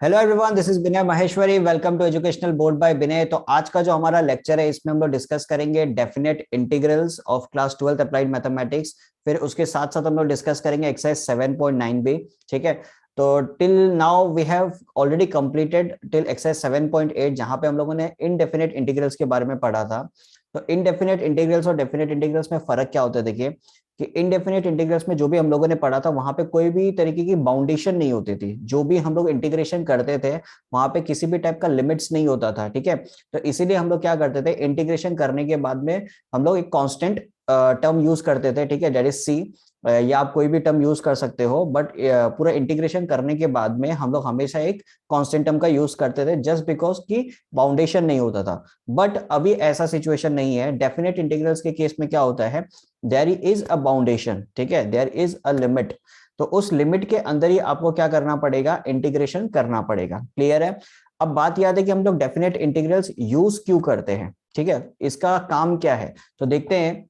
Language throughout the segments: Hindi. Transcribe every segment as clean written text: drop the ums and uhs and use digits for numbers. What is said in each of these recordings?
Hello everyone, this is Vinay Maheshwari. Welcome to educational board by Vinay. तो आज का जो हमारा लेक्चर है इसमें हम लोग डिस्कस करेंगे definite integrals of class 12th applied mathematics. फिर उसके साथ साथ हम लोग डिस्कस करेंगे एक्सरसाइज 7.9 बी। ठीक है, तो till now we have already completed till exercise 7.8 जहां पे हम लोगों ने इनडेफिनेट इंटीग्रल्स के बारे में पढ़ा था। तो इनडेफिनेट इंटीग्रल्स और डेफिनेट इंटीग्रल्स में फर्क क्या होता है, देखिए कि इनडेफिनेट इंटीग्रल्स में जो भी हम लोगों ने पढ़ा था वहां पे कोई भी तरीके की बाउंडेशन नहीं होती थी। जो भी हम लोग इंटीग्रेशन करते थे वहां पे किसी भी टाइप का लिमिट्स नहीं होता था। ठीक है, तो इसीलिए हम लोग क्या करते थे, इंटीग्रेशन करने के बाद में हम लोग एक कांस्टेंट टर्म यूज करते थे। ठीक है, दैट इज सी, या आप कोई भी टर्म यूज कर सकते हो, बट पूरा इंटीग्रेशन करने के बाद में हम लोग हमेशा एक कांस्टेंट टर्म का यूज करते थे जस्ट बिकॉज की बाउंडेशन नहीं होता था। बट अभी ऐसा सिचुएशन नहीं है। डेफिनेट इंटीग्रल्स के केस में क्या होता है, देयर इज अ बाउंडेशन। ठीक है, देयर इज अ लिमिट। तो उस लिमिट के अंदर ही आपको क्या करना पड़ेगा, इंटीग्रेशन करना पड़ेगा। क्लियर है। अब बात याद है कि हम लोग डेफिनेट इंटीग्रल्स यूज क्यों करते हैं। ठीक है, इसका काम क्या है, तो देखते हैं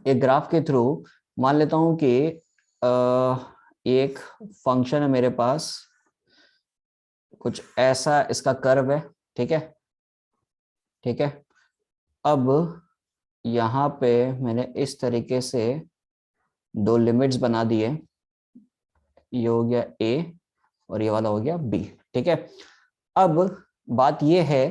एक ग्राफ के थ्रू। मान लेता हूं कि एक फंक्शन है मेरे पास, कुछ ऐसा इसका कर्व है। ठीक है, ठीक है। अब यहाँ पे मैंने इस तरीके से दो लिमिट्स बना दिए, ये हो गया ए और ये वाला हो गया बी। ठीक है, अब बात ये है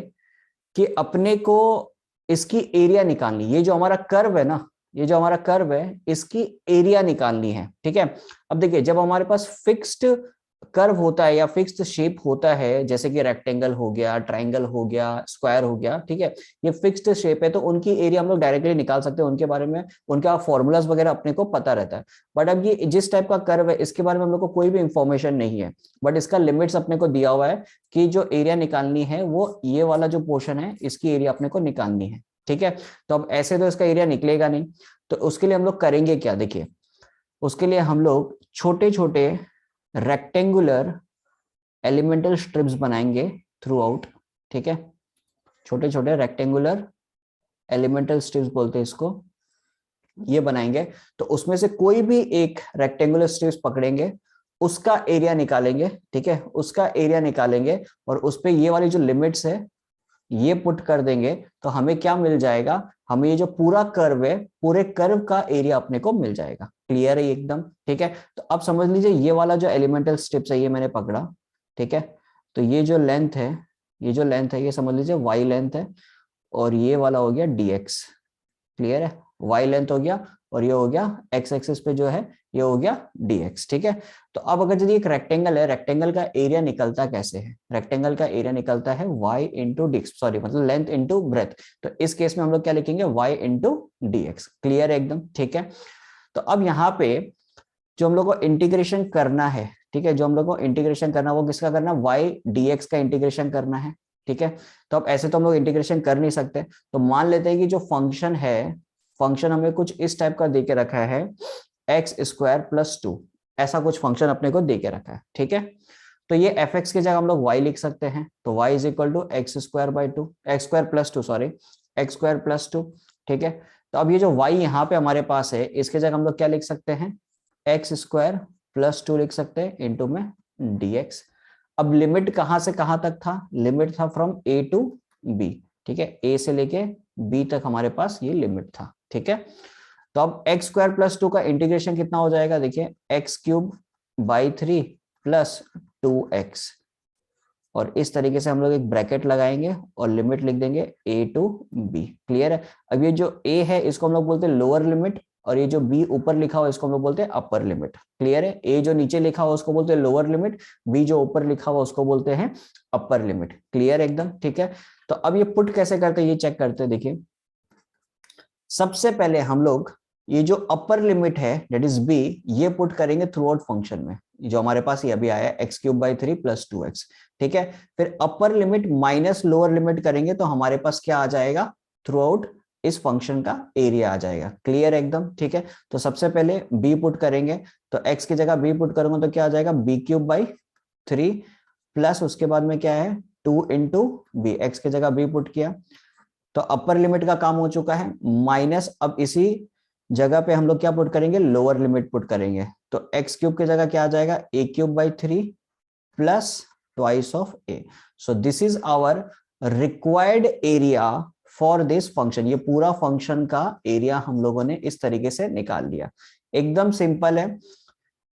कि अपने को इसकी एरिया निकालनी, ये जो हमारा कर्व है ना, ये जो हमारा कर्व है इसकी एरिया निकालनी है। ठीक है, अब देखिए जब हमारे पास फिक्स्ड कर्व होता है या फिक्स्ड शेप होता है, जैसे कि रेक्टेंगल हो गया, ट्राइंगल हो गया, स्क्वायर हो गया, ठीक है, ये फिक्स्ड शेप है तो उनकी एरिया हम लोग डायरेक्टली निकाल सकते हैं। उनके बारे में उनका फॉर्मूलाज वगैरह अपने को पता रहता है। बट अब ये जिस टाइप का कर्व है इसके बारे में हम लोग को कोई भी इंफॉर्मेशन नहीं है, बट इसका लिमिट्स अपने को दिया हुआ है कि जो एरिया निकालनी है वो ये वाला जो पोर्शन है इसकी एरिया अपने को निकालनी है। ठीक है, तो अब ऐसे तो इसका एरिया निकलेगा नहीं, तो उसके लिए हम लोग करेंगे क्या, देखिए उसके लिए हम लोग छोटे छोटे रेक्टेंगुलर एलिमेंटल स्ट्रिप्स बनाएंगे थ्रू आउट। ठीक है, छोटे छोटे रेक्टेंगुलर एलिमेंटल स्ट्रिप्स बोलते हैं इसको, ये बनाएंगे। तो उसमें से कोई भी एक रेक्टेंगुलर स्ट्रिप्स पकड़ेंगे, उसका एरिया निकालेंगे। ठीक है, उसका एरिया निकालेंगे और उस पे ये वाली जो लिमिट्स है ये पुट कर देंगे, तो हमें क्या मिल जाएगा, हमें ये जो पूरा कर्व है पूरे कर्व का एरिया अपने को मिल जाएगा। क्लियर है एकदम। ठीक है, तो अब समझ लीजिए ये वाला जो एलिमेंटल स्ट्रिप्स है ये मैंने पकड़ा। ठीक है, तो ये जो लेंथ है, ये जो लेंथ है ये समझ लीजिए वाई लेंथ है, और ये वाला हो गया dx। क्लियर है, वाई लेंथ हो गया और ये हो गया एक्स एक्सिस पे जो है ये हो गया dx। ठीक है, तो अब अगर यदि एक रेक्टेंगल है, रेक्टेंगल का एरिया निकलता कैसे है, रेक्टेंगल का एरिया निकलता है y इंटू डी, सॉरी मतलब लेंथ इंटू ब्रेथ। तो इस केस में हम लोग क्या लिखेंगे, y इंटू dx। क्लियर है एकदम। ठीक है, तो अब यहाँ पे जो हम लोग को इंटीग्रेशन करना है, ठीक है, जो हम लोग को इंटीग्रेशन करना वो किसका करना, y dx का इंटीग्रेशन करना है। ठीक है, तो अब ऐसे तो हम लोग इंटीग्रेशन कर नहीं सकते, तो मान लेते हैं कि जो फंक्शन है, फंक्शन हमें कुछ इस टाइप का दे के रखा है, एक्स स्क्वायर प्लस 2, ऐसा कुछ फंक्शन अपने को दे के रखा है। ठीक है, तो ये एफ एक्स की जगह हम लोग y लिख सकते हैं, तो y is equal to x square by 2, x square plus 2, sorry x square plus 2। ठीक है, तो अब ये जो y यहाँ पे हमारे पास है इसके जगह हम लोग क्या लिख सकते हैं, एक्स स्क्वायर प्लस 2 लिख सकते हैं इंटू में dx। अब लिमिट कहां से कहां तक था, लिमिट था फ्रॉम a टू b। ठीक है, a से लेके b तक हमारे पास ये लिमिट था। ठीक है, तो अब एक्स स्क्वायर प्लस 2 का इंटीग्रेशन कितना हो जाएगा, देखिए x cube by 3 plus 2x, और इस तरीके से हम लोग एक ब्रैकेट लगाएंगे और लिमिट लिख देंगे a टू b। क्लियर है। अब ये जो a है इसको हम लोग बोलते हैं लोअर लिमिट, और ये जो b ऊपर लिखा हुआ इसको हम लोग बोलते हैं अपर लिमिट। क्लियर है, a जो नीचे लिखा हुआ उसको बोलते हैं लोअर लिमिट, b जो ऊपर लिखा हुआ उसको बोलते हैं अपर लिमिट। क्लियर एकदम। ठीक है, तो अब ये पुट कैसे करते हैं ये चेक करते हैं। देखिए सबसे पहले हम लोग ये जो अपर लिमिट है दैट इज b, ये पुट करेंगे थ्रू आउट फंक्शन में, जो हमारे पास ये अभी आया है x cube by 3 plus 2x। ठीक है, फिर upper limit minus lower limit करेंगे तो हमारे पास क्या आ जाएगा, थ्रू आउट इस फंक्शन का एरिया आ जाएगा। क्लियर एकदम। ठीक है, तो सबसे पहले b पुट करेंगे, तो x की जगह b पुट करूंगा तो क्या आ जाएगा, b क्यूब बाई 3 प्लस उसके बाद में क्या है 2 इंटू बी, एक्स की जगह b पुट किया तो अपर लिमिट का काम हो चुका है, माइनस अब इसी जगह पे हम लोग क्या पुट करेंगे, लोअर लिमिट पुट करेंगे, तो एक्स क्यूब की जगह क्या आ जाएगा, a cube by 3 plus twice of a. So this is our required area for this function. ये पूरा फंक्शन का एरिया हम लोगों ने इस तरीके से निकाल लिया। एकदम सिंपल है।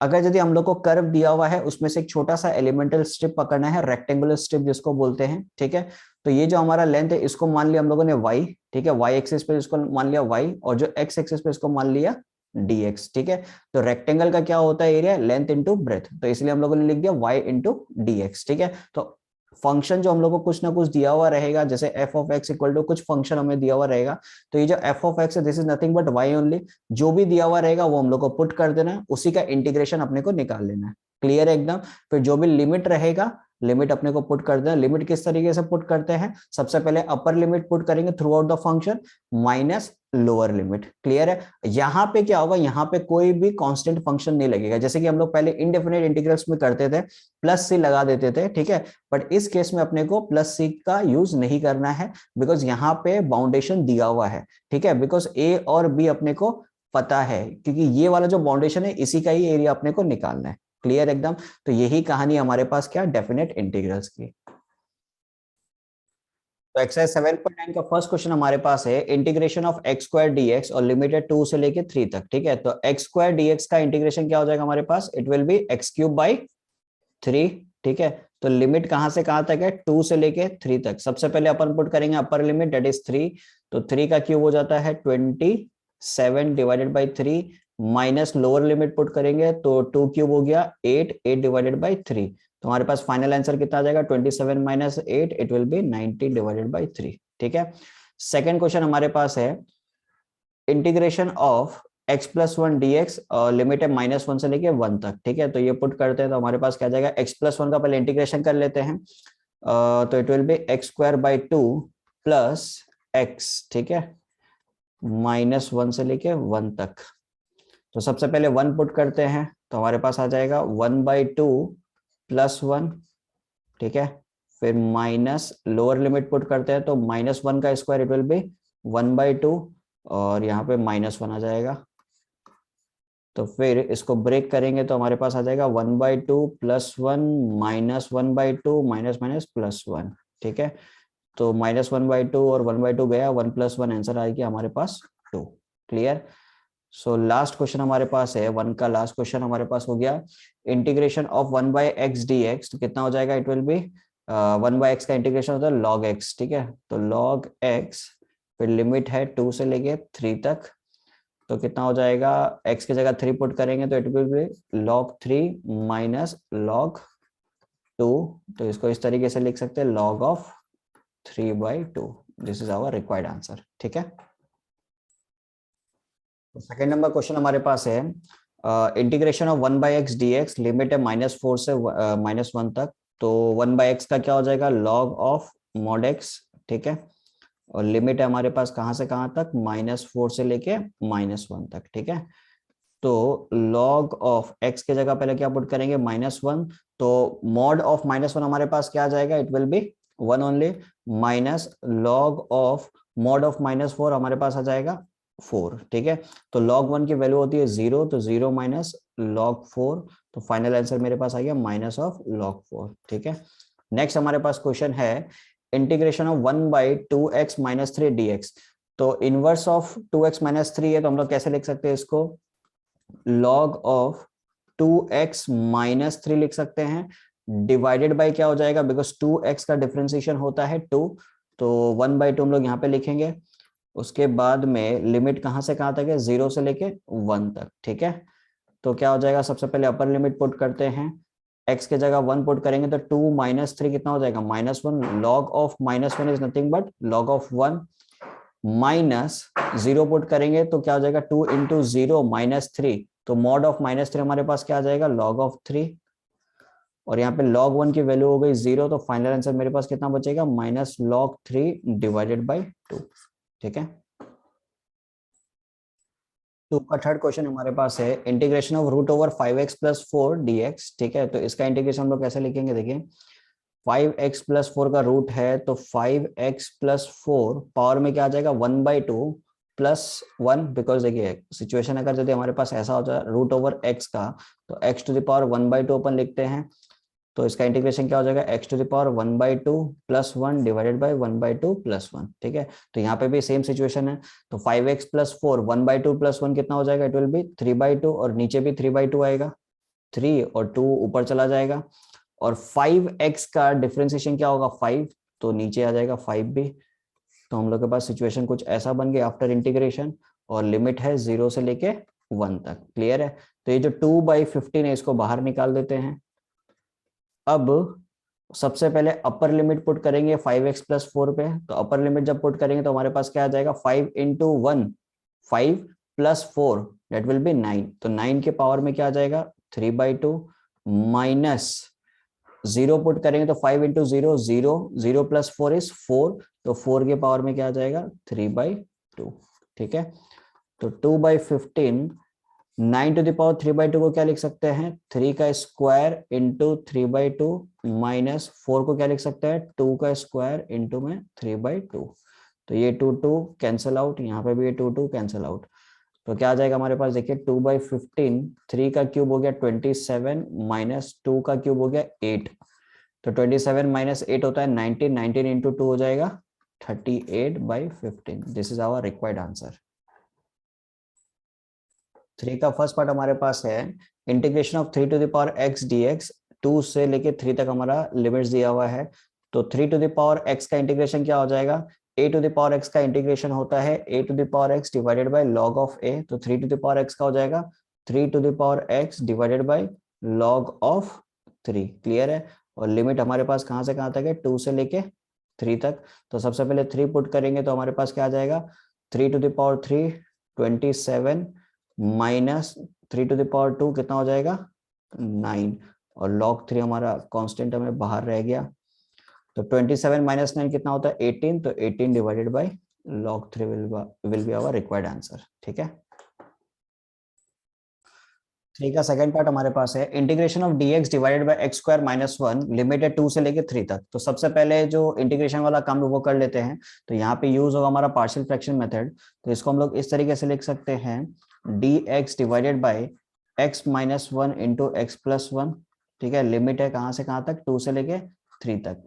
अगर यदि हम लोग को कर्व दिया हुआ है, उसमें से एक छोटा सा एलिमेंटल स्ट्रिप पकड़ना है, रेक्टेंगुलर स्ट्रिप जिसको बोलते हैं, ठीक है। तो ये जो हमारा लेंथ है, इसको मान लिया हम लोगों ने y, ठीक है, y एक्सिस पे इसको मान लिया y, और जो x एक्सिस पे इसको मान लिया dx, ठीक है। तो रेक्टेंगल का क्या होता है एरिया, लेंथ इंटू ब्रेथ, तो इसलिए हम लोगों ने लिख दिया y इंटू dx, ठीक है। तो फंक्शन जो हम लोग को कुछ ना कुछ दिया हुआ रहेगा, जैसे f of x equal to कुछ फंक्शन हमें दिया हुआ रहेगा, तो ये जो f ऑफ x है this is nothing but y only. जो भी दिया हुआ रहेगा वो हम लोग को पुट कर देना है, उसी का इंटीग्रेशन अपने को निकाल लेना है। क्लियर है एकदम। फिर जो भी लिमिट रहेगा, लिमिट अपने को पुट कर देना। लिमिट किस तरीके से पुट करते हैं, सबसे पहले अपर लिमिट पुट करेंगे through out the function minus lower limit. Clear है। यहाँ पे क्या होगा, यहाँ पे कोई भी कांस्टेंट फंक्शन नहीं लगेगा, जैसे कि हम लोग पहले इनडेफिनेट इंटीग्रल्स में करते थे, प्लस सी लगा देते थे, ठीक है। बट इस केस में अपने को प्लस सी का यूज नहीं करना है, बिकॉज यहाँ पे बाउंडेशन दिया हुआ है, ठीक है। बिकॉज ए और बी अपने को पता है, क्योंकि ये वाला जो बाउंडेशन है इसी का ही एरिया अपने को निकालना है। क्लियर एकदम। तो यही कहानी हमारे पास क्या, डेफिनेट इंटीग्रल्स की। तो एक्सरसाइज 7.9 का फर्स्ट क्वेश्चन हमारे पास है, integration of X square DX और लिमिटेड 2 से लेके 3 तक, ठीक है। तो एक्स स्क्वायर डीएक्स का इंटीग्रेशन क्या हो जाएगा हमारे पास, it will be X cube by 3, ठीक है। तो लिमिट कहां से कहां तक है, 2 से लेके 3 तक। सबसे पहले अपन पुट करेंगे अपर लिमिट, दैट इज 3, तो 3 का क्यूब हो जाता है 27 divided by 3, minus lower limit put करेंगे तो 2 क्यूब हो गया 8, 8 डिवाइडेड बाई 3। तो हमारे पास फाइनल आंसर कितना आ जाएगा, 27 minus 8, it will B 90 divided by 3, ठीक है। सेकेंड क्वेश्चन हमारे पास है, integration of x plus one D x, limit है -1 से लेके 1 तक, ठीक है। तो ये पुट करते हैं तो हमारे पास क्या जाएगा, x प्लस 1 का पहले इंटीग्रेशन कर लेते हैं। तो it will be x square by 2 plus x, ठीक है, -1 से लेके 1 तक। तो सबसे पहले 1 पुट करते हैं तो हमारे पास आ जाएगा 1/2 प्लस 1, ठीक है। फिर माइनस लोअर लिमिट पुट करते हैं तो -1 का स्क्वायर इट विल बी 1/2, और यहाँ पे -1 आ जाएगा। तो फिर इसको ब्रेक करेंगे तो हमारे पास आ जाएगा 1/2 प्लस 1 -1/2 माइनस माइनस प्लस 1, ठीक है। तो -1/2 और 1/2 गया, 1 + 1 आंसर आ गया हमारे पास 2। क्लियर। सो लास्ट क्वेश्चन हमारे पास है, 1 का लास्ट क्वेश्चन हमारे पास हो गया, इंटीग्रेशन ऑफ 1/x dx, तो कितना हो जाएगा, इट विल बी 1/x का इंटीग्रेशन होता है log x, ठीक है। तो log x, फिर लिमिट है 2 से लेके 3 तक, तो कितना हो जाएगा, x की जगह 3 पुट करेंगे तो it will B log 3 minus log 2। तो इसको इस तरीके से लिख सकते हैं log of 3/2। This is our required answer, ठीक है। सेकेंड नंबर क्वेश्चन हमारे पास है, integration of 1/x dx, limit है -4 से -1 तक। तो 1/x का क्या हो जाएगा, log ऑफ mod x, ठीक है। और लिमिट है हमारे पास कहां से कहां तक, -4 से लेके -1 तक, ठीक है। तो log ऑफ x की जगह पहले क्या पुट करेंगे, -1, तो mod ऑफ -1 हमारे पास क्या आ जाएगा, it will be 1 only, minus log of mod of -4 हमारे पास आ जाएगा 4, ठीक है। तो log 1 की वैल्यू होती है 0, तो 0 माइनस log 4, तो फाइनल आंसर मेरे पास आ गया माइनस ऑफ log 4, ठीक है। नेक्स्ट हमारे पास क्वेश्चन है, इंटीग्रेशन ऑफ 1/2x - 3 dx। तो इनवर्स ऑफ 2x - 3 है, तो हम लोग कैसे लिख सकते हैं इसको, log ऑफ 2x - 3 लिख सकते हैं, डिवाइडेड बाय क्या हो जाएगा, बिकॉज 2x का डिफरेंशिएशन होता है 2, तो 1/2 हम लोग यहाँ पे लिखेंगे। उसके बाद में लिमिट कहां से कहां तक है, 0 से लेके 1 तक, ठीक है। तो क्या हो जाएगा, सबसे पहले अपर लिमिट पुट करते हैं, x के जगह 1 पुट करेंगे तो 2 - 3 कितना हो जाएगा, -1, log of -1 is nothing but log of 1, minus 0 put करेंगे तो क्या हो जाएगा, 2 × 0 -3, तो mod ऑफ -3 हमारे पास क्या आ जाएगा, log ऑफ 3, और यहाँ पे log 1 की वैल्यू हो गई 0, तो फाइनल आंसर मेरे पास कितना बचेगा, -log 3 डिवाइडेड बाई 2, ठीक है। तो का थर्ड क्वेश्चन हमारे पास है, इंटीग्रेशन ऑफ √5x + 4 dx, ठीक है। तो इसका इंटीग्रेशन हम लोग कैसे लिखेंगे, देखिए 5x + 4 का रूट है, तो 5x + 4 पावर में क्या आ जाएगा, 1/2 प्लस 1, बिकॉज देखिए सिचुएशन अगर यदि हमारे पास ऐसा हो जाए √x का, तो x टू द पावर 1/2 अपन लिखते हैं, तो इसका इंटीग्रेशन क्या हो जाएगा, x to the power 1/2 plus 1 divided by 1/2 plus 1। ठीक है, तो यहाँ पे भी सेम सिचुएशन है। तो 5x प्लस 4 1/2 प्लस 1 कितना हो जाएगा, इट विल बी 3/2, और नीचे भी 3/2 आएगा, 3 और 2 ऊपर चला जाएगा। और 5x का डिफरेंशिएशन क्या होगा, 5, तो नीचे आ जाएगा 5 भी। तो हम लोग के पास सिचुएशन कुछ ऐसा बन गया आफ्टर इंटीग्रेशन, और लिमिट है 0 से लेके 1 तक। क्लियर है। तो ये जो 2/15 है इसको बाहर निकाल देते हैं। अब सबसे पहले अपर लिमिट पुट करेंगे 5x प्लस 4 पे। तो अपर लिमिट जब पुट करेंगे तो हमारे पास क्या आ जाएगा, 5 into 1 5 plus 4 that will be 9। तो 9 के पावर में क्या आ जाएगा, 3/2 माइनस 0 पुट करेंगे तो 5 इंटू 0 0, 0 प्लस 4 इज 4, तो 4 के पावर में क्या आ जाएगा, 3/2। ठीक है, तो 2/15 9 टू द पावर 3/2 को क्या लिख सकते हैं, 3 का स्क्वायर इंटू 3/2 माइनस 4 को क्या लिख सकते हैं, 2 का स्क्वायर इंटू में 3/2। तो ये 2 कैंसिल आउट, यहाँ पे भी ये 2 कैंसिल आउट। तो क्या आ जाएगा हमारे पास, देखिए 2/15, 3 का क्यूब हो गया 27 माइनस 2 का क्यूब हो गया 8। तो 27 माइनस 8 होता है 19, 19 इंटू 2 हो जाएगा 38/15। This is our required answer. 3 का फर्स्ट पार्ट हमारे पास है integration of 3 to the power x dx, 2 से लेके 3 तक हमारा लिमिट्स दिया हुआ है। तो 3 टू द पावर x का इंटीग्रेशन क्या हो जाएगा, a to the power x का इंटीग्रेशन होता है a to the power x divided by log of a। तो 3 टू द पावर x का हो जाएगा 3 to the power x divided by log of 3। Clear है। और लिमिट हमारे पास कहाँ से कहाँ तक है, 2 से लेके 3 तक। तो सबसे पहले 3 पुट करेंगे तो हमारे पास क्या आ जाएगा, 3 to the power 3 27 minus 3 to the power 2 कितना हो जाएगा, 9, और log 3 हमारा कांस्टेंट हमें बाहर रह गया। तो 27 माइनस 9 कितना होता है, 18, तो 18 divided by log 3 will be our required answer. ठीक है, 3 का सेकंड पार्ट हमारे पास है integration of dx divided by x square minus 1, limit है 2 से लेके 3 तक। तो सबसे पहले जो इंटीग्रेशन वाला काम है वो कर लेते हैं। तो यहाँ पे यूज होगा हमारा पार्शियल फ्रैक्शन मेथड। तो इसको हम लोग इस तरीके से लिख सकते हैं, dx divided by x minus 1 into x plus 1। ठीक है, लिमिट है कहाँ से कहाँ तक, 2 से लेके 3 तक।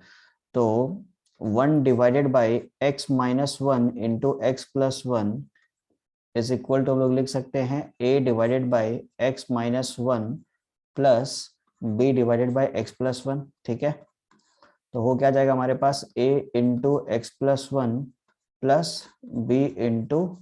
तो 1 divided by x minus 1 into x plus 1 is equal to हम लोग लिख सकते हैं a divided by x minus 1 plus b divided by x plus 1। ठीक है, तो हो क्या जाएगा हमारे पास, a into x plus 1 plus b into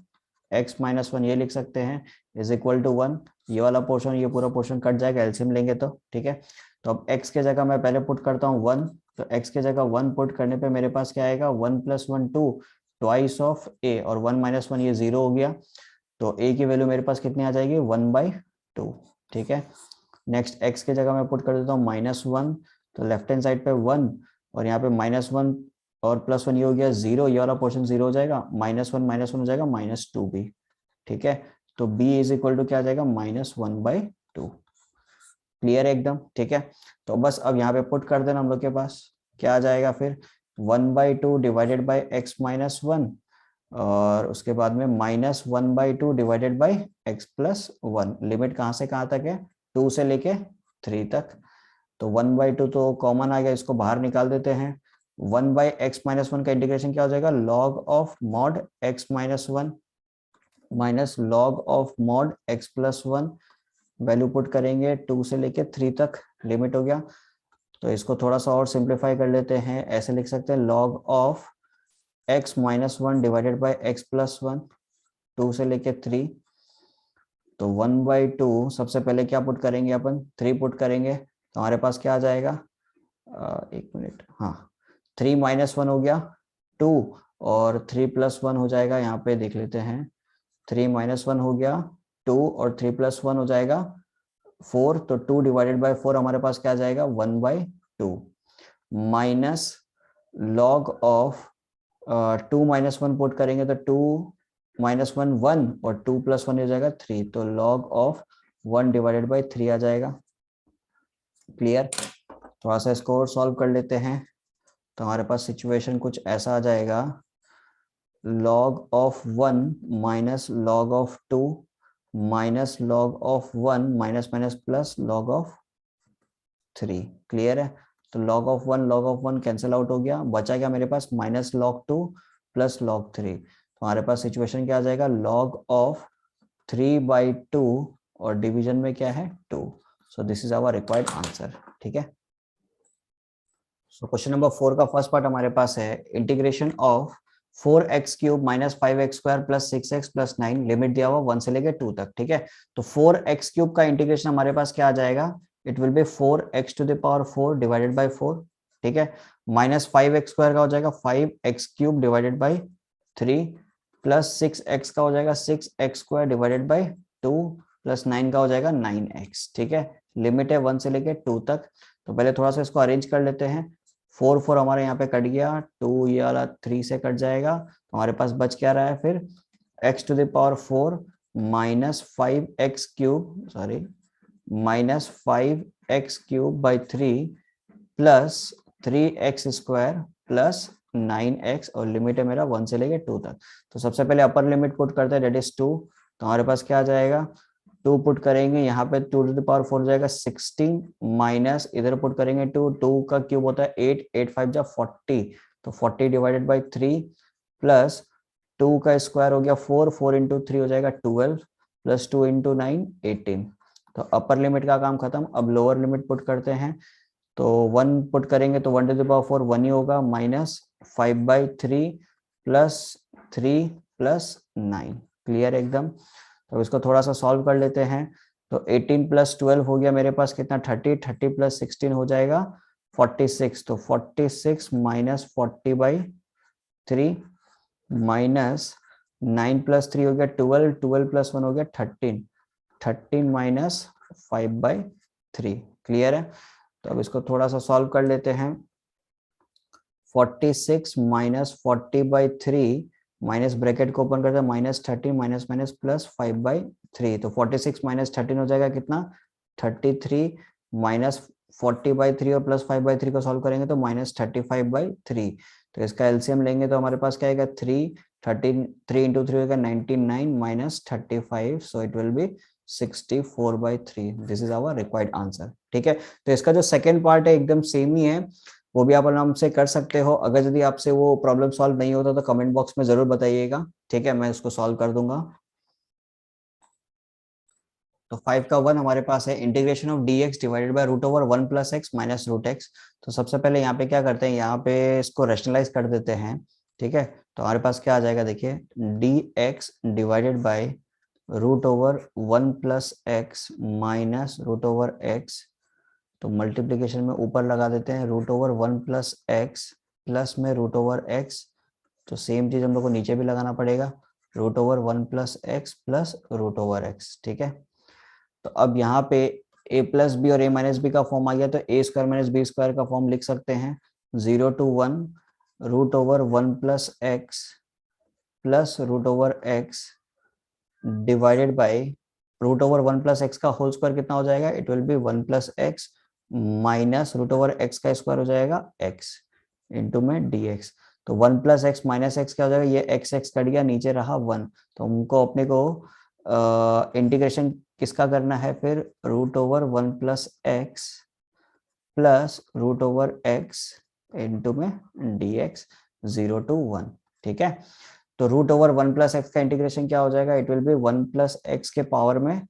x minus 1, ये लिख सकते हैं, इज इक्वल टू 1। ये वाला पोर्शन ये पूरा पोर्शन कट जाएगा, एलसीएम लेंगे तो। ठीक है, तो अब x के जगह मैं पहले पुट करता हूँ 1। तो x के जगह 1 पुट करने पे मेरे पास क्या आएगा, 1 प्लस 1 2 ट्वाइस ऑफ a, और 1 माइनस 1 ये 0 हो गया। तो a की वैल्यू मेरे पास कितनी आ जाएगी, 1/2। ठीक है, नेक्स्ट x के जगह मैं पुट कर देता हूँ -1, तो लेफ्ट हैंड साइड पे 1, और यहाँ पे -1 और +1 ये हो गया 0, ये वाला पोर्शन 0 हो जाएगा, -1 हो जाएगा -2 भी। ठीक है, तो b इज इक्वल टू क्या आ जाएगा, -1/2। क्लियर है एकदम। ठीक है, तो बस अब यहाँ पे पुट कर देना हम लोग के पास क्या आ जाएगा फिर, 1/2 डिवाइडेड बाई x माइनस 1, और उसके बाद में -1/2 divided by x plus 1। Limit कहाँ से कहाँ तक है, 2 से लेके 3 तक। तो 1/2 तो कॉमन आ गया, इसको बाहर निकाल देते हैं। 1/x माइनस 1 का इंटीग्रेशन क्या हो जाएगा, log of mod x minus 1 minus log of mod x plus 1। Value put करेंगे 2 से लेके 3 तक, लिमिट हो गया। तो इसको थोड़ा सा और सिंप्लीफाई कर लेते हैं, ऐसे लिख सकते हैं log of x minus 1 divided by x plus 1, 2 से लेके 3। तो 1/2 सबसे पहले क्या पुट करेंगे अपन, 3 पुट करेंगे, तो हमारे पास क्या आ जाएगा, एक मिनट, हाँ 3 माइनस 1 हो गया 2, और 3 प्लस 1 हो जाएगा, यहाँ पे देख लेते हैं, 3 माइनस 1 हो गया 2, और 3 प्लस 1 हो जाएगा 4। तो 2 डिवाइडेड बाई 4 हमारे पास क्या आ जाएगा, 1/2 minus log of 2 minus 1 put करेंगे तो 2 माइनस 1 1, और 2 प्लस 1 हो जाएगा 3, तो लॉग ऑफ 1 डिवाइडेड बाई 3 आ जाएगा। क्लियर, थोड़ा सा इसको और सॉल्व कर लेते हैं। तो हमारे पास सिचुएशन कुछ ऐसा आ जाएगा, log of 1 minus log of 2 minus log of 1 minus minus plus log of 3। Clear है? तो log of one cancel out हो गया, बचा क्या मेरे पास माइनस log 2 प्लस log 3। तो हमारे पास सिचुएशन क्या आ जाएगा, log ऑफ 3/2 और डिवीजन में क्या है 2। So this is our required answer. ठीक है, सो क्वेश्चन नंबर 4 का फर्स्ट पार्ट हमारे पास है integration of 4x³ minus 5x² plus 6x plus 9, limit दिया हुआ 1 से लेके 2 तक। ठीक है, तो 4x³ का इंटीग्रेशन हमारे पास क्या आ जाएगा, it will B 4x⁴ divided by 4। ठीक है, माइनस 5x² का हो जाएगा 5x³ divided by 3 plus 6x का हो जाएगा 6x² डिवाइडेड बाई 2 प्लस 9 का हो जाएगा 9x। ठीक है, लिमिट है 1 से लेके 2 तक। तो पहले थोड़ा सा इसको अरेंज कर लेते हैं। 4 हमारे यहाँ पे कट गया, 2 ये वाला 3 से कट जाएगा, तो हमारे पास बच क्या रहा है फिर x⁴ minus 5x³ sorry minus 5x³ by 3 plus 3x² plus 9x, और लिमिट है मेरा 1 से लेके 2 तक। तो सबसे पहले अपर लिमिट पुट करते हैं, डेट इज 2। तो हमारे पास क्या आ जाएगा, 2 पुट करेंगे यहाँ पे 2⁴ हो जाएगा 16, माइनस इधर पुट करेंगे 2, 2 का क्यूब होता है 8, 8 5 जा 40, तो 40 डिवाइडेड बाई 3 प्लस 2 का स्क्वायर हो गया 4, 4 इंटू 3 हो जाएगा 12 प्लस 2 इंटू 9 18। तो अपर लिमिट का काम खत्म। अब लोअर लिमिट पुट करते हैं, तो 1 पुट करेंगे तो 1⁴ 1 ही होगा, माइनस 5/3 प्लस 3 प्लस 9। क्लियर एकदम? तो इसको थोड़ा सा सॉल्व कर लेते हैं। तो 18 प्लस 12 हो गया मेरे पास कितना 30, 30 प्लस 16 हो जाएगा 46। तो 46 माइनस 40/3 माइनस 9 प्लस 3 हो गया 12, 12 प्लस 1 हो गया 13, 13 माइनस 5/3। क्लियर है? तो अब इसको थोड़ा सा सॉल्व कर लेते हैं। 46 माइनस 40/3 माइनस ब्रैकेट को ओपन करते हैं माइनस 30 माइनस माइनस प्लस 5/3। तो 46 माइनस 13 हो जाएगा कितना 33, माइनस 40/3 और प्लस 5/3 को सॉल्व करेंगे तो माइनस 35/3। तो इसका एलसीएम लेंगे तो हमारे पास क्या आएगा 3, 3 इंटू 3 होगा 99 minus 35, so it will be 64/3। This is our required answer. ठीक है, तो इसका जो सेकेंड पार्ट है एकदम सेम ही है, वो भी आप आराम से कर सकते हो। अगर यदि आपसे वो प्रॉब्लम सॉल्व नहीं होता तो कमेंट बॉक्स में जरूर बताइएगा। ठीक है, मैं उसको सॉल्व कर दूंगा। तो 5 का 1 हमारे पास है integration of dx divided bye √1 plus x minus √x। तो सबसे पहले यहाँ पे क्या करते हैं, यहाँ पे इसको रैशनलाइज कर देते हैं। ठीक है, तो हमारे पास क्या आ जाएगा देखिए dx divided bye √1 plus x minus √x। तो मल्टीप्लीकेशन में ऊपर लगा देते हैं √1 प्लस एक्स प्लस में √x। तो सेम चीज हम लोग को नीचे भी लगाना पड़ेगा √1 प्लस एक्स प्लस √x। ठीक है, तो अब यहाँ पे a प्लस बी और a माइनस बी का फॉर्म आ गया, तो a square minus b square का फॉर्म लिख सकते हैं 0 to 1 √1 plus x plus √x divided by √1 plus x का होल स्क्वायर कितना हो जाएगा, it will be 1 plus x minus √x का स्क्वायर हो जाएगा x इंटू में dx। तो 1 प्लस एक्स माइनस एक्स क्या हो जाएगा, ये x x कट गया, नीचे रहा 1। तो हमको अपने को इंटीग्रेशन किसका करना है फिर √1 plus x plus √x into में dx 0 to 1। ठीक है, तो √1 प्लस एक्स का इंटीग्रेशन क्या हो जाएगा, it will be 1 plus x के पावर में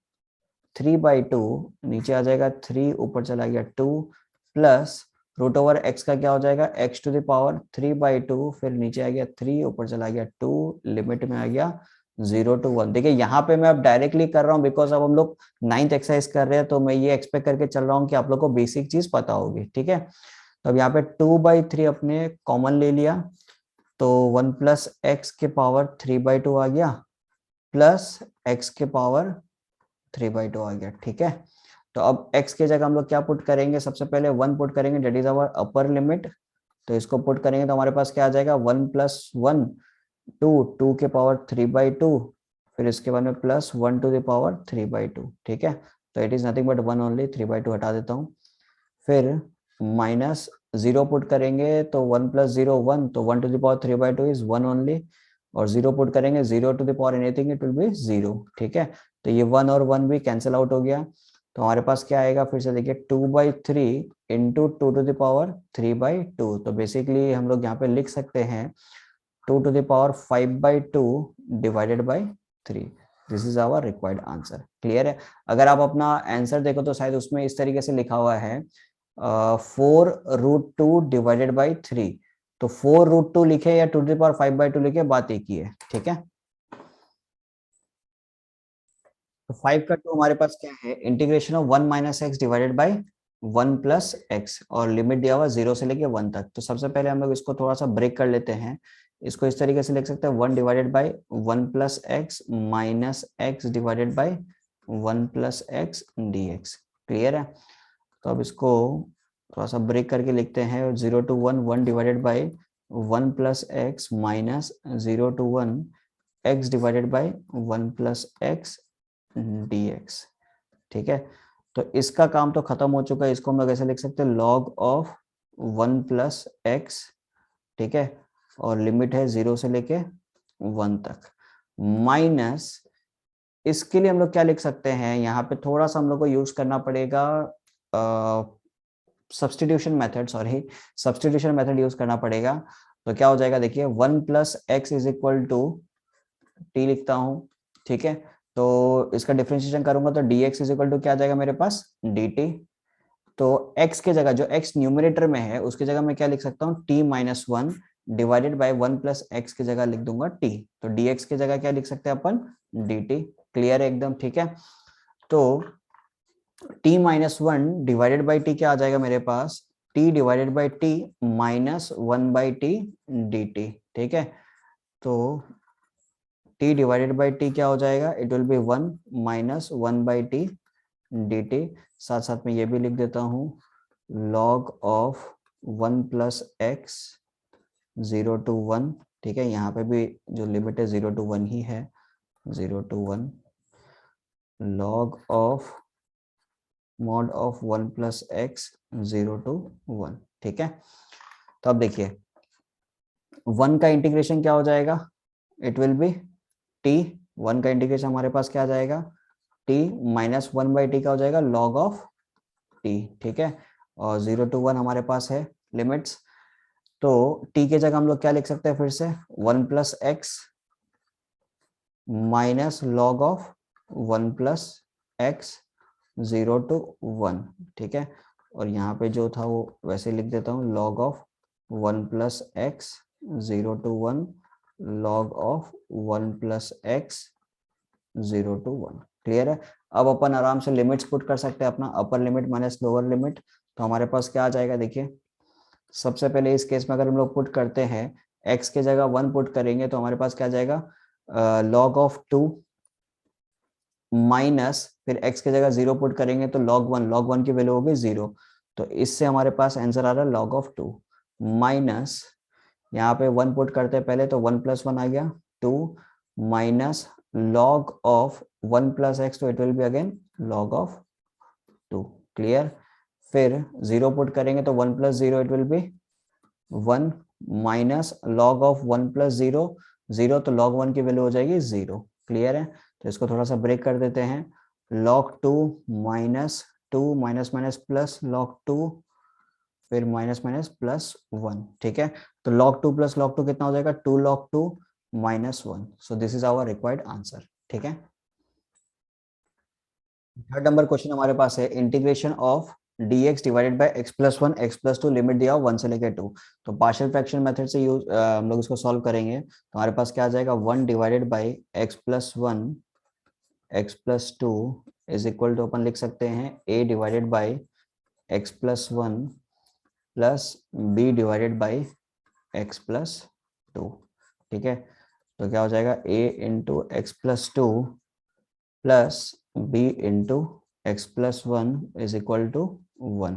3/2, नीचे आ जाएगा 3, ऊपर चला गया 2 प्लस √x का क्या हो जाएगा x⁴ 3/2, फिर नीचे आ गया 3, ऊपर चला गया 2, लिमिट में आ गया 0 to 1। देखिए यहाँ पे मैं अब डायरेक्टली कर रहा हूँ बिकॉज अब हम लोग 9th एक्सरसाइज कर रहे हैं, तो मैं ये एक्सपेक्ट करके चल रहा हूँ कि आप लोग को बेसिक चीज पता होगी। ठीक है, तो अब यहाँ पे 2/3 अपने कॉमन ले लिया, तो 1 प्लस एक्स के पावर 3/2 आ गया प्लस एक्स के पावर 3/2 आ गया। ठीक है, तो अब x के जगह हम लोग क्या पुट करेंगे, सबसे पहले 1 पुट करेंगे, that is our upper limit. तो इसको पुट करेंगे तो हमारे पास क्या आ जाएगा 1 प्लस 1 2, 2 के पावर 3/2, फिर इसके बाद में प्लस 1 टू द पावर 3/2। ठीक है, तो it is nothing but 1 only, 3/2 हटा देता हूँ। फिर माइनस 0 पुट करेंगे तो 1 प्लस 0 1, तो 1 to the power 3/2 is 1 only, और 0 पुट करेंगे 0 to the power anything it will be 0। ठीक है, तो ये 1 और 1 भी कैंसिल आउट हो गया। तो हमारे पास क्या आएगा, फिर से देखिए 2/3 इंटू 2⁻3/2। तो बेसिकली हम लोग यहाँ पे लिख सकते हैं 2⁵/2 divided by 3। This is our required answer. Clear है? अगर आप अपना आंसर देखो तो शायद उसमें इस तरीके से लिखा हुआ है 4√2 डिवाइडेड बाई 3। तो 4√2 लिखे या 2⁵5/2 लिखे, बात एक ही है। ठीक है, तो 5 का 2 हमारे पास क्या है, integration of 1 minus x divided by 1 plus x, और लिमिट दिया हुआ 0 से लेके 1 तक। तो सबसे पहले हम लोग इसको थोड़ा सा ब्रेक कर लेते हैं। इसको इस तरीके से लिख सकते हैं 1 divided by 1 plus x minus x divided by 1 plus x D x. Clear है? तो अब इसको थोड़ा सा ब्रेक करके लिखते हैं 0 to 1 1 divided by 1 plus x minus 0 to 1 x divided by 1 plus x dx। ठीक है, तो इसका काम तो खत्म हो चुका है। इसको हम लोग ऐसे लिख सकते हैं log ऑफ 1 प्लस एक्स। ठीक है, और लिमिट है 0 से लेके 1 तक, माइनस इसके लिए हम लोग क्या लिख सकते हैं, यहाँ पे थोड़ा सा हम लोग को यूज करना पड़ेगा substitution method, sorry substitution method use करना पड़ेगा। तो क्या हो जाएगा, देखिए 1 plus x is equal to t लिखता हूँ। ठीक है, तो इसका डिफरेंशिएशन करूंगा तो dx इज इक्वल टू क्या आ जाएगा मेरे पास, dt। तो x के जगह, जो x न्यूमरेटर में है उसकी जगह मैं क्या लिख सकता हूँ, t-1 divided by 1 plus x की जगह लिख दूंगा t। तो dx की जगह क्या लिख सकते हैं अपन, dt। क्लियर है एकदम? ठीक है, तो t-1 डिवाइडेड बाई t क्या आ जाएगा मेरे पास, t divided by t minus 1/t dt। ठीक है, तो t डिवाइडेड बाई t क्या हो जाएगा, it will be 1 minus 1/t dt। साथ साथ में ये भी लिख देता हूँ log of 1 plus x 0 to 1। ठीक है, यहाँ पे भी जो लिमिट है 0 to 1 ही है, 0 to 1 log of mod of 1 plus x 0 to 1। ठीक है, तो अब देखिए 1 का इंटीग्रेशन क्या हो जाएगा, इट विल बी t। 1 का इंटीग्रेशन हमारे पास क्या आ जाएगा, t माइनस 1/t का हो जाएगा log ऑफ t। ठीक है, और 0 to 1 हमारे पास है लिमिट्स। तो t के जगह हम लोग क्या लिख सकते हैं, फिर से 1 plus x minus log of 1 plus x 0 to 1। ठीक है, और यहाँ पे जो था वो वैसे लिख देता हूँ log of 1 plus x 0 to 1 log of 1 plus x 0 to 1। Clear है? अब अपन आराम से लिमिट्स पुट कर सकते हैं, अपना upper limit minus lower limit. तो हमारे पास क्या आ जाएगा, देखिए सबसे पहले इस केस में अगर हम लोग पुट करते हैं, x के जगह 1 पुट करेंगे तो हमारे पास क्या आ जाएगा, log ऑफ 2 माइनस फिर x के जगह 0 पुट करेंगे तो log 1 की वैल्यू होगी 0। तो इससे हमारे पास आंसर आ रहा है log ऑफ 2 माइनस, यहाँ पे 1 पुट करते हैं पहले तो 1 प्लस 1 आ गया 2 minus log of 1 plus X, तो it will be again log of 2। Clear? फिर 0 पुट करेंगे तो 1 plus 0 it will be 1 minus log of 1 plus 0 0, तो log 1 की वैल्यू हो जाएगी 0। क्लियर है? तो इसको थोड़ा सा ब्रेक कर देते हैं, log 2 minus 2 minus minus plus log 2 फिर माइनस माइनस प्लस 1। ठीक है, तो log 2 प्लस log 2 कितना हो जाएगा, 2 log 2 minus 1। So this is our required answer. ठीक है, थर्ड नंबर क्वेश्चन हमारे पास है integration of dx divided by x plus 1 x plus 2 limit दिया 1 से लेकर 2। तो पार्शियल फ्रैक्शन मेथड से यूज हम लोग इसको सॉल्व करेंगे तो हमारे पास क्या आ जाएगा, 1 divided by x plus 1 x plus 2 is equal to अपन लिख सकते हैं a divided by x plus 1 plus b divided by x plus 2। ठीक है, तो क्या हो जाएगा a into x plus 2 plus b into x plus 1 is equal to 1।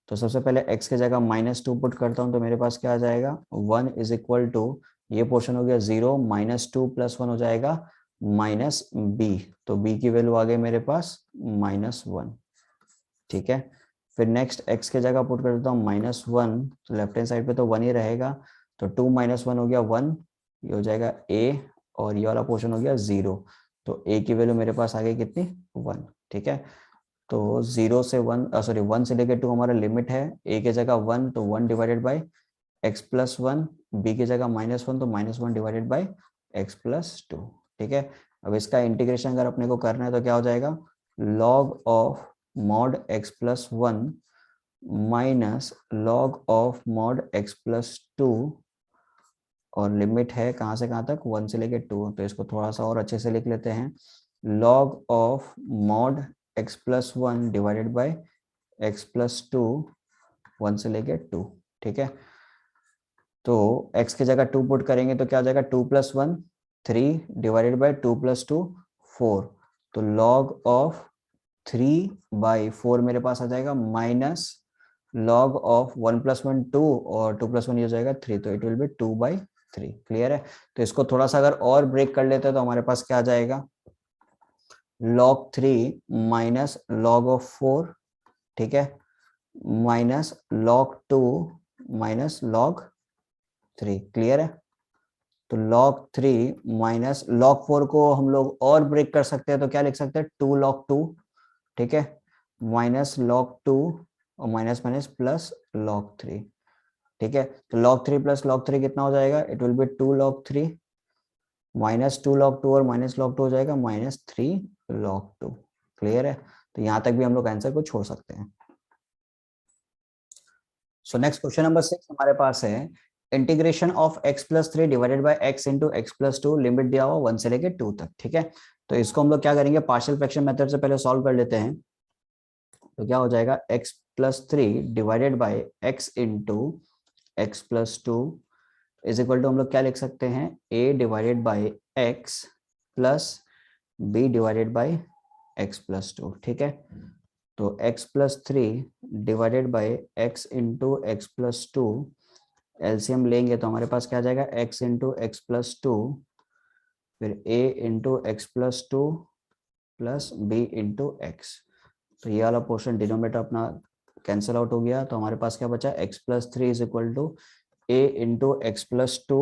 तो सबसे पहले x के जगह -2 पुट करता हूँ तो मेरे पास क्या आ जाएगा, 1 इज इक्वल टू, ये पोर्शन हो गया 0 -2 प्लस 1 हो जाएगा -b। तो b की वैल्यू आ गई मेरे पास -1। ठीक है, फिर नेक्स्ट x के जगह पुट कर देता हूँ -1, तो लेफ्ट हैंड साइड पे तो 1 ही रहेगा, तो 2 - 1 हो गया 1, ये हो जाएगा a, और ये वाला पोर्शन हो गया 0। तो a की वैल्यू मेरे पास आ गई कितनी, 1। ठीक है, तो 0 से 1 सॉरी 1 से लेके 2 हमारा लिमिट है, a की जगह 1 तो 1 divided by x plus 1, b की जगह -1 तो -1 डिवाइडेड बाई x प्लस 2। ठीक है, अब इसका इंटीग्रेशन अगर अपने को करना है तो क्या हो जाएगा, log of mod x plus 1 minus log of mod x plus 2, और लिमिट है कहाँ से कहाँ तक, 1 से लेके 2, तो इसको थोड़ा सा और अच्छे से लिख लेते हैं, log of mod x plus 1 divided by x plus 2, 1 से लेके 2। ठीक है, तो x की जगह 2 पुट करेंगे तो क्या हो जाएगा, 2 प्लस 1 3 डिवाइडेड बाई 2 प्लस 2 4, तो log ऑफ 3 बाई 4 मेरे पास आ जाएगा, माइनस log ऑफ 1 प्लस 1 2 और 2 प्लस 1 ये हो जाएगा 3, तो इट विल बी 2/3। क्लियर है, तो इसको थोड़ा सा अगर और ब्रेक कर लेते हैं तो हमारे पास क्या आ जाएगा, log 3 माइनस log ऑफ 4, ठीक है, minus log 2 minus log 3। Clear है, तो log 3 माइनस log 4 को हम लोग और ब्रेक कर सकते हैं, तो क्या लिख सकते हैं, 2 log 2, ठीक है, माइनस log 2 और माइनस माइनस प्लस log 3। ठीक है, तो log 3 प्लस log 3 कितना हो जाएगा, it will be 2 log 3 minus 2 log 2 और माइनस log 2 हो जाएगा -3 log 2। क्लियर है, तो यहां तक भी हम लोग आंसर को छोड़ सकते हैं। सो नेक्स्ट क्वेश्चन नंबर 6 हमारे पास है, integration of x plus 3 divided by x into x plus 2, limit दिया हुआ 1 से लेके 2 तक। ठीक है, तो इसको हम लोग क्या करेंगे, पार्शियल फ्रैक्शन मेथड से पहले सॉल्व कर लेते हैं। तो क्या हो जाएगा, x plus 3 divided by x into x plus 2 is equal to हम लोग क्या लिख सकते हैं, a divided by x plus b divided by x plus 2। ठीक है, तो x plus 3 divided by x into x plus 2, LCM लेंगे तो हमारे पास क्या आ जाएगा, x इंटू एक्स प्लस 2 फिर a into x plus 2 plus b into x, तो ये वाला पोर्शन डिनोमिनेटर अपना कैंसिल आउट हो गया, तो हमारे पास क्या बचा, x plus 3 is equal to a into x plus 2